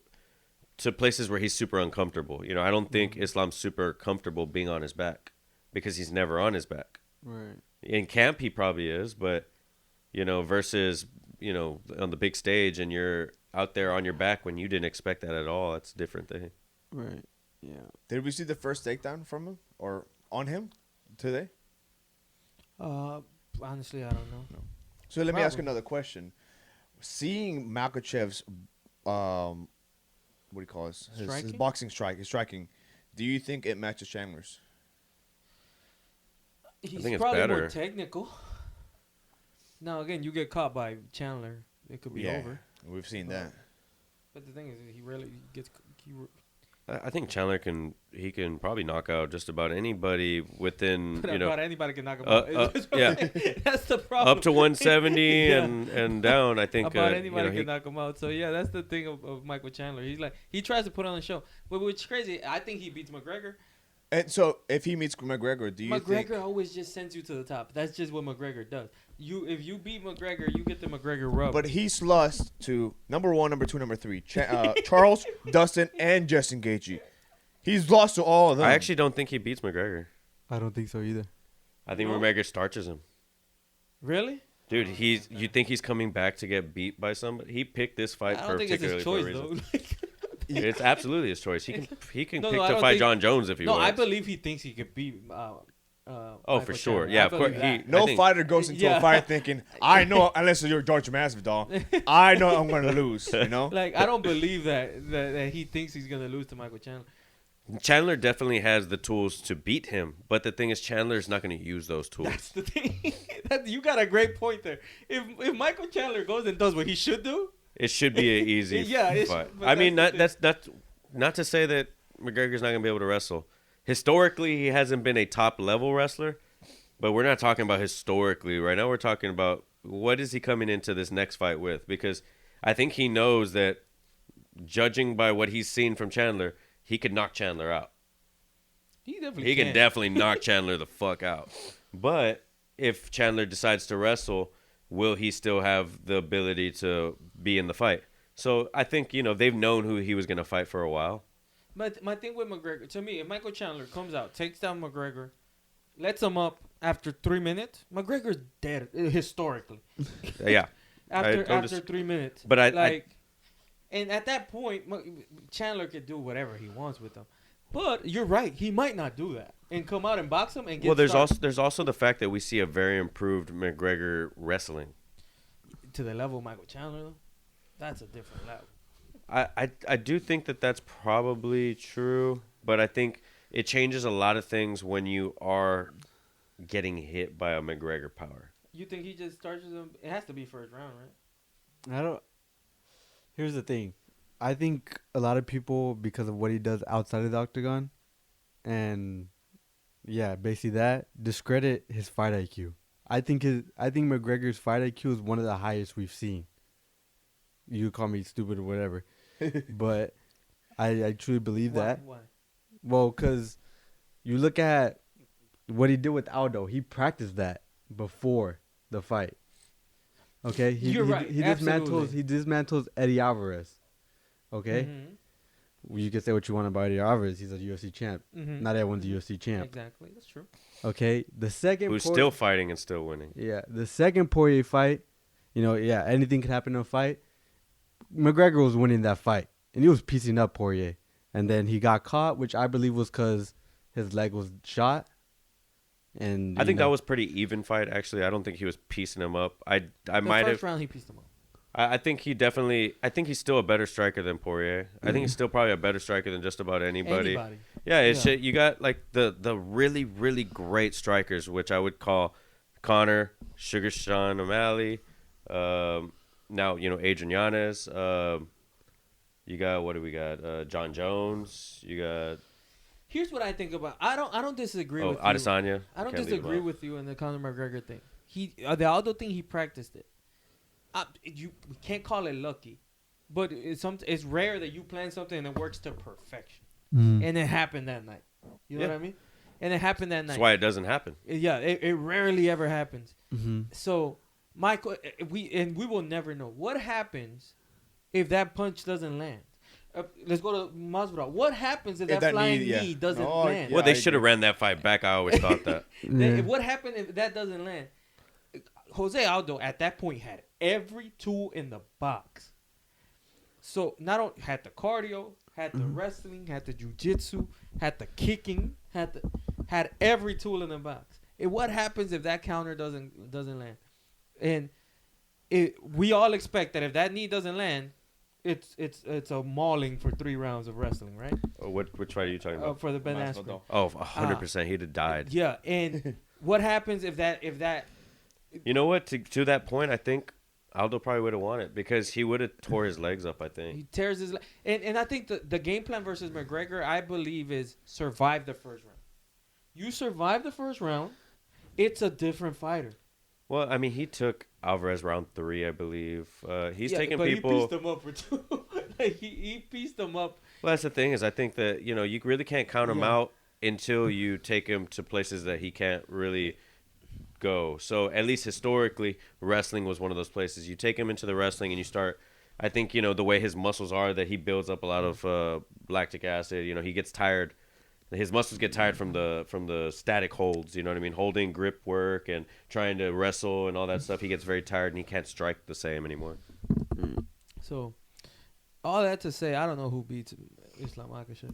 to places where he's super uncomfortable. You know, I don't think Islam's super comfortable being on his back because he's never on his back. Right. In camp, he probably is, but, you know, versus, you know, on the big stage and you're out there on your back when you didn't expect that at all, that's a different thing. Right. Yeah. Did we see the first takedown from him or on him today? Honestly, I don't know. No. So let me ask another question. Seeing Makhachev's, what do you call it? His boxing strike, his striking, do you think it matches Chandler's? He's think it's probably better. more technical. Now, again, you get caught by Chandler, it could be over. We've seen that. But the thing is, he rarely gets. I think Chandler can probably knock out just about anybody within, you know. About anybody can knock him out. Yeah. That's the problem. Up to 170 Yeah. and down, I think. About anybody you know, can knock him out. So, yeah, that's the thing of Michael Chandler. He's like, he tries to put on a show. But which is crazy. I think he beats McGregor. And so, if he meets McGregor, do you think... McGregor always just sends you to the top. That's just what McGregor does. If you beat McGregor, you get the McGregor rub. But he's lost to number 1, number 2, number 3. Charles, Dustin, and Justin Gaethje. He's lost to all of them. I actually don't think he beats McGregor. I don't think so either. I think McGregor starches him. Really? Dude, you think he's coming back to get beat by somebody? He picked this fight I don't think it's his choice, though. It's absolutely his choice. He can pick to I fight John Jones if he wants. No, I believe he thinks he could beat. Oh, for sure. Yeah, of course. No fighter goes into a fight thinking, I know, unless you're George Masvidal, I know I'm going to lose, you know? Like, I don't believe that he thinks he's going to lose to Michael Chandler. Chandler definitely has the tools to beat him, but the thing is, Chandler's not going to use those tools. That's the thing. You got a great point there. If Michael Chandler goes and does what he should do, it should be an easy fight. I mean, that's not to say that McGregor's not going to be able to wrestle. Historically, he hasn't been a top-level wrestler, but we're not talking about historically. Right now, we're talking about what is he coming into this next fight with, because I think he knows that, judging by what he's seen from Chandler, he could knock Chandler out. He can definitely knock Chandler the fuck out. But if Chandler decides to wrestle, will he still have the ability to be in the fight? So I think, you know, they've known who he was going to fight for a while. But my thing with McGregor, to me, if Michael Chandler comes out, takes down McGregor, lets him up after 3 minutes, McGregor's dead historically. Yeah. after 3 minutes. But and at that point, Chandler could do whatever he wants with him. But you're right, he might not do that and come out and box him and get. Well, there's also the fact that we see a very improved McGregor wrestling. To the level of Michael Chandler, though, that's a different level. I do think that that's probably true, but I think it changes a lot of things when you are getting hit by a McGregor power. You think he just starts him? It has to be first round, right? Here's the thing. I think a lot of people, because of what he does outside of the octagon, and yeah, basically that, discredit his fight IQ. I think McGregor's fight IQ is one of the highest we've seen. You call me stupid or whatever, but I truly believe that. Why? Well, because you look at what he did with Aldo. He practiced that before the fight. Okay, You're right. He dismantles Eddie Alvarez. Okay, you can say what you want about Eddie Alvarez. He's a UFC champ. Mm-hmm. Not everyone's a UFC champ. Exactly, that's true. Okay, who's still fighting and still winning. Yeah, the second Poirier fight, anything could happen in a fight. McGregor was winning that fight, and he was piecing up Poirier. And then he got caught, which I believe was because his leg was shot. And I think that was pretty even fight, actually. I don't think he was piecing him up. I might have. The first round, he pieced him up. I think he's still a better striker than Poirier. I think he's still probably a better striker than just about anybody. Yeah, you got like the really, really great strikers, which I would call Conor, Sugar Sean O'Malley, now, Adrian Yanez. You got, what do we got? John Jones. You got. Here's what I think about. I don't disagree with you. Adesanya. I don't disagree with you in the Conor McGregor thing. The Aldo thing, he practiced it. We can't call it lucky, but it's rare that you plan something and it works to perfection. And it happened that night. You know what I mean? And it happened that night. That's why it doesn't happen. Yeah, it rarely ever happens. Mm-hmm. So, Michael, we will never know what happens if that punch doesn't land. let's go to Masvidal. What happens if If that that flying knee, knee doesn't Oh, land? yeah. Well, they I should have agree. ran that fight back. I always thought that. What happened if that doesn't land? Jose Aldo at that point had every tool in the box. So not only had the cardio, had the wrestling, had the jiu-jitsu, had the kicking, had every tool in the box. And what happens if that counter doesn't land? And we all expect that if that knee doesn't land, it's a mauling for 3 rounds of wrestling, right? Which fight are you talking about? For the Ben Askren. Masvidal. Oh, 100%. He'd have died. Yeah, and what happens if that You know what? To that point, I think Aldo probably would have won it because he would have tore his legs up, I think. he tears his and I think the game plan versus McGregor, I believe, is survive the first round. You survive the first round, it's a different fighter. Well, I mean, he took Alvarez round 3, I believe. He's taking but people. he pieced them up for 2. Like he pieced them up. Well, that's the thing is I think that, you really can't count him out until you take him to places that he can't really go. So at least historically, wrestling was one of those places. You take him into the wrestling and you start, I think, the way his muscles are, that he builds up a lot of lactic acid. He gets tired. His muscles get tired from the static holds. You know what I mean? Holding grip work and trying to wrestle and all that stuff. He gets very tired and he can't strike the same anymore. So all that to say, I don't know who beats Islam Makhachev.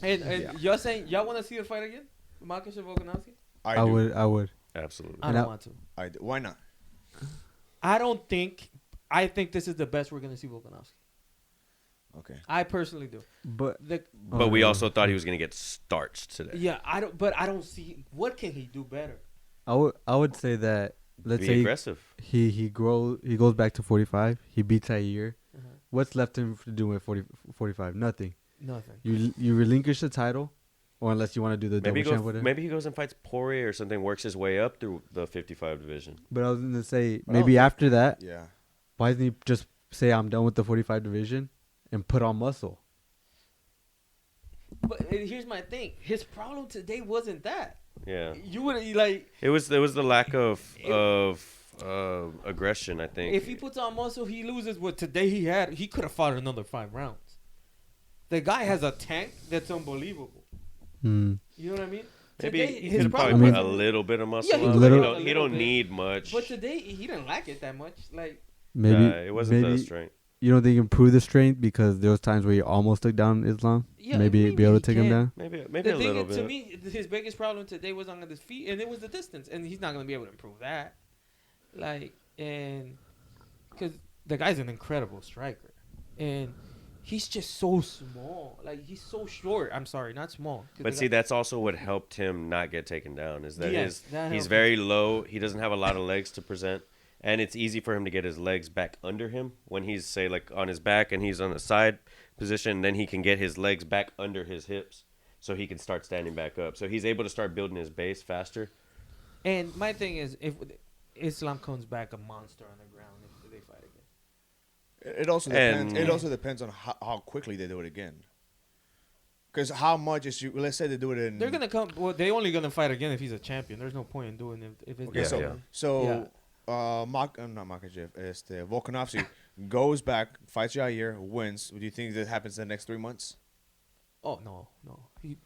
And y'all saying y'all want to see the fight again? Makhachev Volkanovski? I would. Absolutely. I don't want to. Why not? I think this is the best we're gonna see Volkanovski. Okay. I personally do. But But we also thought he was going to get starched today. Yeah, I don't see what can he do better. I would say that let's Be say aggressive. he goes back to 45. He beats Yair. What's left him to do with 45? Nothing. Nothing. You relinquish the title, or unless you want to do the Maybe double champ with him. maybe he goes and fights Poirier or something, works his way up through the 55 division. But I was gonna say But I don't maybe think- after that, Yeah. why doesn't he just say I'm done with the 45 division and put on muscle? But here's my thing. His problem today wasn't that. Yeah. You would like It was the lack of aggression, I think. if he puts on muscle, he loses. What today he could have fought another 5 rounds. The guy has a tank that's unbelievable. You know what I mean? Maybe Today, he his could problem probably put a wasn't- little bit of muscle Yeah, he on. could Little- put a He little don't bit. need much. But today he didn't like it that much. Like Maybe It wasn't maybe the strength. you don't think he improved the strength because there was times where he almost took down Islam. Yeah, maybe be able he to take him can. down. Maybe the a thing little is, to bit. me, his biggest problem today was on his feet, and it was the distance, and he's not gonna be able to improve that. Like, and because the guy's an incredible striker, and he's just so small. Like he's so short. I'm sorry, not small. 'Cause But the see, guy- that's also what helped him not get taken down. Is that Yes, that he's helped very low. He doesn't have a lot of legs to present, and it's easy for him to get his legs back under him when he's say like on his back and he's on the side position. Then he can get his legs back under his hips, so he can start standing back up. So he's able to start building his base faster. and my thing is, if Islam comes back a monster on the ground, if they fight again. It also depends. And- It also depends on how quickly they do it again. Because how much is you? Let's say they do it in. They're gonna come. Well, they only gonna fight again if he's a champion. There's no point in doing it if it's Okay, not so champion. so not Makhachev. It's the Volkanovski goes back, fights Yair, wins. Do you think that happens in the next 3 months? Oh no.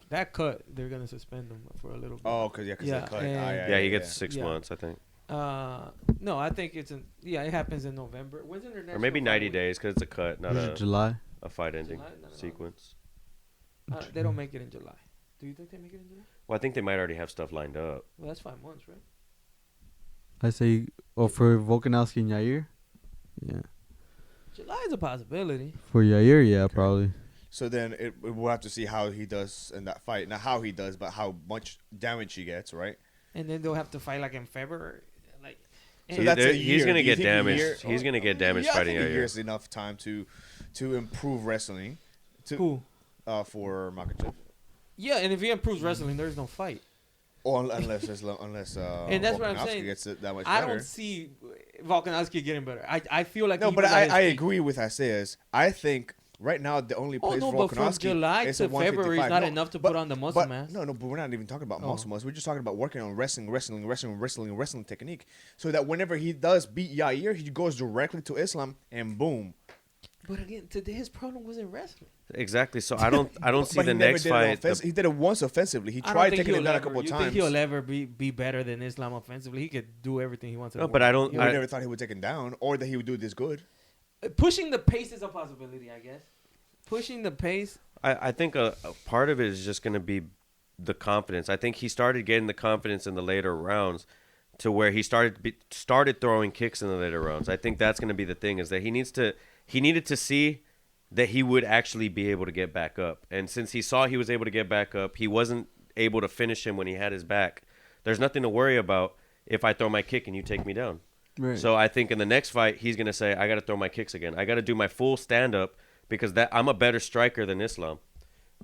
That cut, they're gonna suspend him for a little bit. Oh, because Yeah, they cut. and- Yeah, he gets 6 Yeah. months, I think, No, I think it happens in November. When's international? or maybe fight 90 week? days because it's a cut, not a July. fight ending July? No. sequence. They don't make it in July. Do you think they make it in July? Well, I think they might already have stuff lined up. Well, that's 5 months, right? I say, for Volkanovski and Yair. Yeah. July is a possibility. For Yair, yeah, probably. So then we'll have to see how he does in that fight. Not how he does, but how much damage he gets, right? And then they'll have to fight like in February. Like, So that's a year. He's gonna Do you get think a damaged. year- He's gonna get damaged Yeah, fighting I think a year Yair. is enough time to improve wrestling. who? For Makhachev. Yeah, and if he improves wrestling, there's no fight. Or unless And that's what I'm Volkanovski saying. gets it that much I better. don't see Volkanovski getting better. I feel like No, he but was on his I peak. agree with Isaiah's. I think right now the only place no, for but from Volkanovski July is to at February is 155. not No, enough to but- put on the muscle, but, man. No, but we're not even talking about Oh. muscle. We're just talking about working on wrestling technique, so that whenever he does beat Yair, he goes directly to Islam and boom. But again, today his problem wasn't wrestling. Exactly. So I don't see But the he never next did it fight. he did it once offensively. He I don't tried think taking it he'll down a ever- couple you times. think he'll ever be better than Islam offensively? He could do everything he wants to No, do. but I don't. We never thought he would take him down or that he would do this good. Pushing the pace is a possibility, I guess. Pushing the pace. I think a part of it is just going to be the confidence. I think he started getting the confidence in the later rounds to where he started throwing kicks in the later rounds. I think that's going to be the thing, is that he needed to see that he would actually be able to get back up. And since he saw he was able to get back up, he wasn't able to finish him when he had his back. There's nothing to worry about if I throw my kick and you take me down. Right. So I think in the next fight, he's going to say, I got to throw my kicks again. I got to do my full stand-up because I'm a better striker than Islam.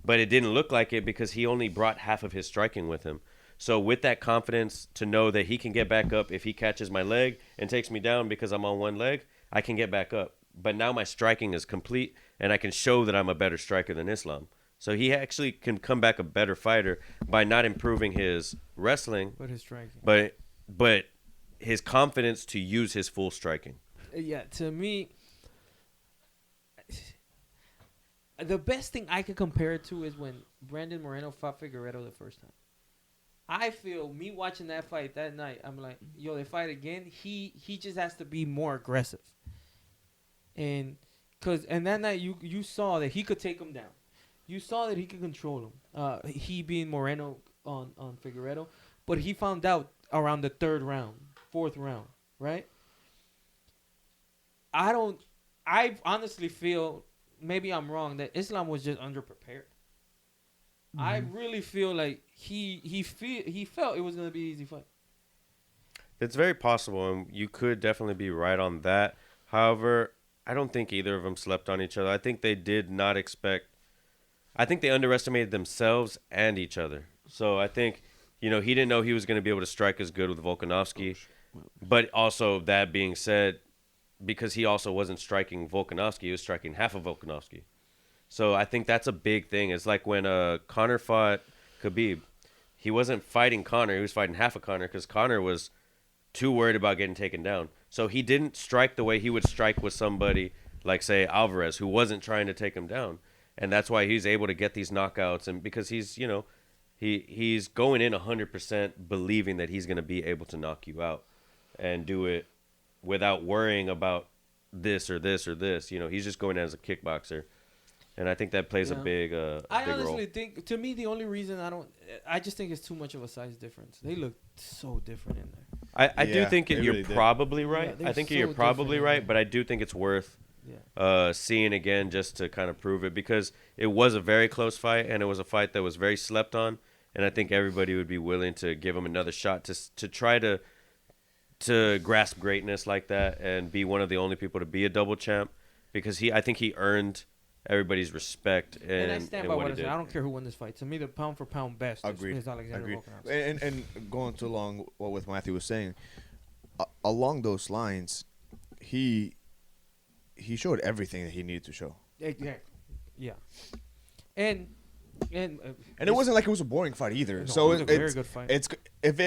But it didn't look like it because he only brought half of his striking with him. So with that confidence to know that he can get back up if he catches my leg and takes me down because I'm on one leg, I can get back up. But now my striking is complete, and I can show that I'm a better striker than Islam. So he actually can come back a better fighter by not improving his wrestling, But his striking. but his confidence to use his full striking. Yeah, to me, the best thing I could compare it to is when Brandon Moreno fought Figueiredo the first time. I feel me watching that fight that night, I'm like, yo, they fight again. He just has to be more aggressive. And that night you saw that he could take him down. You saw that he could control him. He being Moreno on Figueiredo, but he found out around the third round, fourth round, right? I honestly feel, maybe I'm wrong, that Islam was just underprepared. I really feel like he felt it was gonna be an easy fight. It's very possible, and you could definitely be right on that. However, I don't think either of them slept on each other. I think they did not expect. I think they underestimated themselves and each other. So I think, he didn't know he was going to be able to strike as good with Volkanovski. But also, that being said, because he also wasn't striking Volkanovski, he was striking half of Volkanovski. So I think that's a big thing. It's like when Conor fought Khabib. He wasn't fighting Conor. He was fighting half of Conor because Conor was too worried about getting taken down. So he didn't strike the way he would strike with somebody like, say, Alvarez, who wasn't trying to take him down. And that's why he's able to get these knockouts. And because he's, he's going in 100% believing that he's going to be able to knock you out and do it without worrying about this or this or this. He's just going as a kickboxer. And I think that plays a big role. I honestly think, to me, the only reason I just think it's too much of a size difference. They look so different in there. I do think you're really probably right. Yeah, I think so you're probably different, right, yeah. but I do think it's worth Yeah. seeing again just to kind of prove it, because it was a very close fight and it was a fight that was very slept on, and I think everybody would be willing to give him another shot to try to grasp greatness like that and be one of the only people to be a double champ, because I think he earned everybody's respect And I stand by what what I he said. did. I don't care who won this fight. To me, the pound for pound best is Alexander Volkanovski. And going too long, what with Matthew was saying, along those lines, he showed everything that he needed to show. Exactly. Yeah. And it wasn't like it was a boring fight either. No, So it was a very good fight. It's if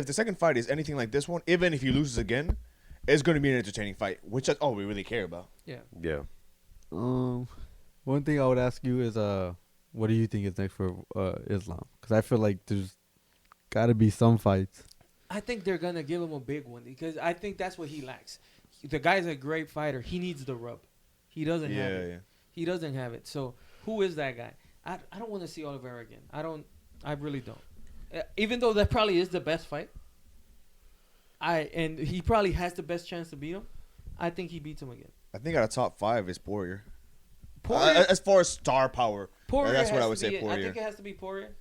the second fight is anything like this one, even if he loses again, it's going to be an entertaining fight, which is all we really care about. Yeah. Yeah. One thing I would ask you is, what do you think is next for Islam? Because I feel like there's got to be some fights. I think they're going to give him a big one because I think that's what he lacks. The guy's a great fighter. He needs the rub. He doesn't have it. Yeah. He doesn't have it. So who is that guy? I don't want to see Oliveira again. I really don't. Even though that probably is the best fight. And he probably has the best chance to beat him. I think he beats him again. I think out of top 5 is Poirier. Poirier, As far as star power, Poirier that's what has I would to say. be it. Poirier. I think it has to be Poirier.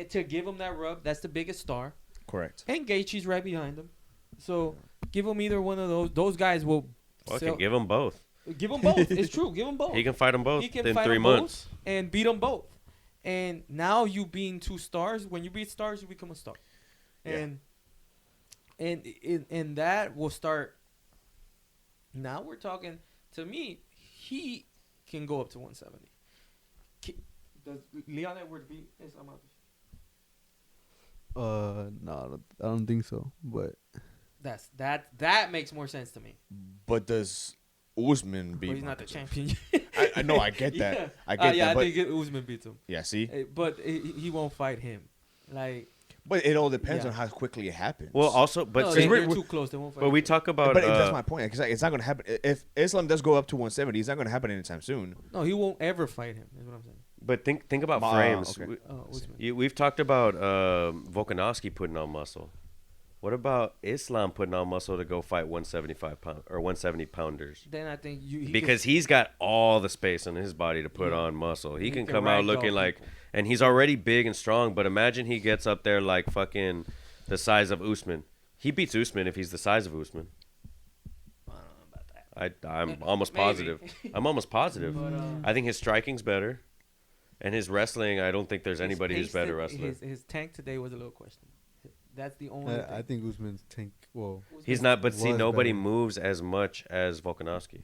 To give him that rub, that's the biggest star. Correct. And Gaethje's right behind him. So give him either one of those. Those guys will. Okay, give them both. Give them both. It's true. Give them both. He can fight them both He can in fight 3 them months. both and beat them both. And now you being 2 stars. When you beat stars, you become a star. And and that will start. Now we're talking. To me, he can go up to 170. Does Leon Edwards beat Islam Makhachev? No, I don't think so. But That makes more sense to me. But does Usman But beat. he's not the Makhachev. champion. I know. I get that. Yeah. I get that. I But think Usman beats him. yeah, see. But he won't fight him. Like, But it all depends Yeah. on how quickly it happens. Well, also, but no, see, they're too close. They won't fight. but we him. talk about. But that's my point. Because it's not going to happen. If Islam does go up to 170, it's not going to happen anytime soon. No, he won't ever fight him. Is what I'm saying. But think about frames. Okay. Usman. We've talked about Volkanovski putting on muscle. What about Islam putting on muscle to go fight 175 pound or 170 pounders? Then I think Because he's got all the space on his body to put Yeah. on muscle. He can can come out ragdoll looking like, people. and he's already big and strong. But imagine he gets up there like fucking the size of Usman. He beats Usman if he's the size of Usman. I don't know about that. I'm almost Maybe. positive. I'm almost positive. But, I think his striking's better, and his wrestling. I don't think there's anybody who's better wrestler. His tank today was a little questionable. That's the only. I think Usman's tank. Well, He's not, but see, was nobody better. moves as much as Volkanovski.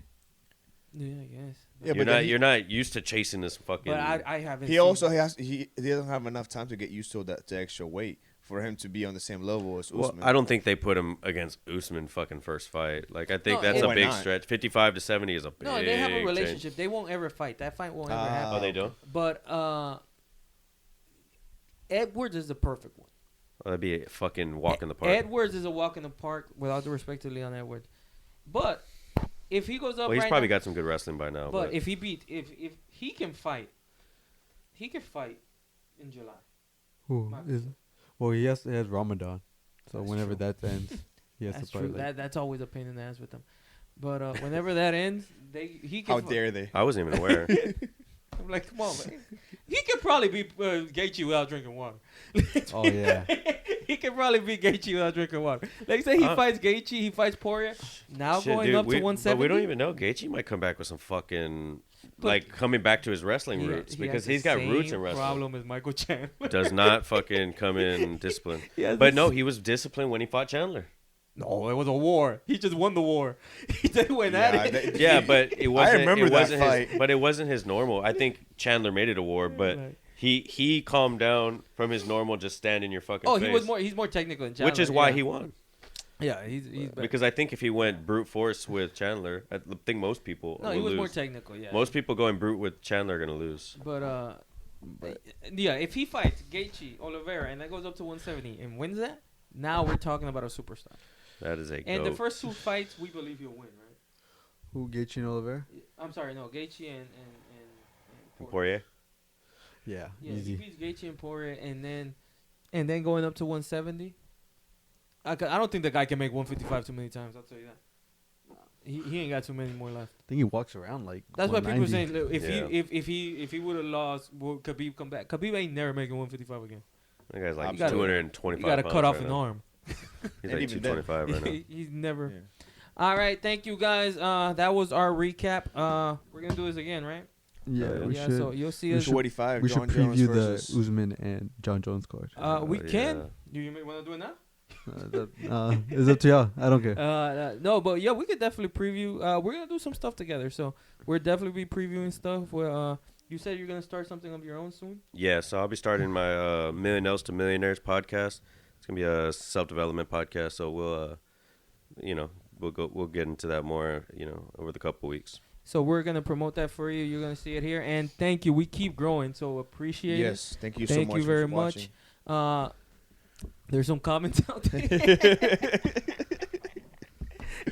Yeah, I guess. Yeah, You're but not. You're not used to chasing this fucking. But I haven't. He seen- also he doesn't have enough time to get used to that extra weight for him to be on the same level as Well, Usman. I don't think they put him against Usman fucking first fight. Like I think No, that's and- a Why big not? stretch. 55 to 70 is a big. No, they have a change. relationship. They won't ever fight. That fight won't ever Ah. happen. Oh, they don't. But Edwards is the perfect one. Oh, that'd be a fucking walk in the park. Edwards is a walk in the park, without the respect to Leon Edwards. But if he goes up, Well, he's right probably now, got some good wrestling by now. But if he beat, if he can fight in July. who Makhachev. is? Well, he has Ramadan, so That's whenever true. that ends, he has That's to fight. true. Like, That's always a pain in the ass with them. But whenever that ends, he can. How dare they? I wasn't even aware. I'm like, come on, man. He could probably be Gaethje without drinking water. oh yeah, He could probably be Gaethje without drinking water. Like, say he fights Gaethje, he fights Poirier. Now Shit, going dude, up to 170. But we don't even know. Gaethje might come back with some fucking like coming back to his wrestling roots because he's got roots in wrestling. Problem is Michael Chandler. Does not fucking come in discipline. He has But the no, he was disciplined when he fought Chandler. No, it was a war. He just won the war. He just went at it. Yeah, but it wasn't. remember it that wasn't fight. His, but it wasn't his normal. I think Chandler made it a war, but Right. he calmed down from his normal just stand in your fucking Oh, face. he's more technical than Chandler. Which is why yeah. he won. Yeah, he's better. Because I think if he went brute force with Chandler, I think most people No, will he was lose. more technical, yeah. Most people going brute with Chandler are gonna lose. But yeah, if he fights Gaethje, Oliveira, and that goes up to 170 and wins that, now we're talking about a superstar. That is a And goat. the first two fights, we believe he'll win, right? who Gaethje and Oliveira? I'm sorry, no, Gaethje and Poirier. Poirier. Yeah, Yeah, he easy. beats Gaethje and Poirier, and then going up to 170. I don't think the guy can make 155 too many times. I'll tell you that. He ain't got too many more left. I think he walks around like. That's why people are 190. saying look, Yeah. if he would have lost, will Khabib come back? Khabib ain't never making 155 again. That guy's like You gotta- 225 You got to pounds cut off right an now. arm. He's And like even 225 right now. He's never. Yeah. All right, thank you guys. That was our recap. We're gonna do this again, right? Yeah, we yeah. should. So you'll see we us. should- 285. we should John Jones preview versus the Usman and John Jones card. We Oh, can. yeah. Do you want to do it now? It's up to y'all. I don't care. No, but yeah, we could definitely preview. We're gonna do some stuff together, so we'll definitely be previewing stuff. Where you said you're gonna start something of your own soon. Yeah, so I'll be starting my Millionaires to Millionaires podcast. It's gonna be a self-development podcast, so we'll get into that more, over the couple weeks. So we're gonna promote that for you. You're gonna see it here, and thank you. We keep growing, so appreciate it. Yes, thank you so Thank much. you very for much. watching. There's some comments out there.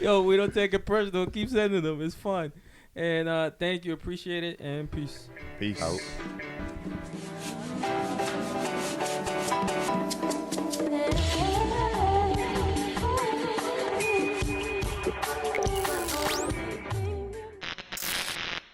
Yo, we don't take it personal. Keep sending them. It's fun. And thank you. Appreciate it. And peace. Peace. Out.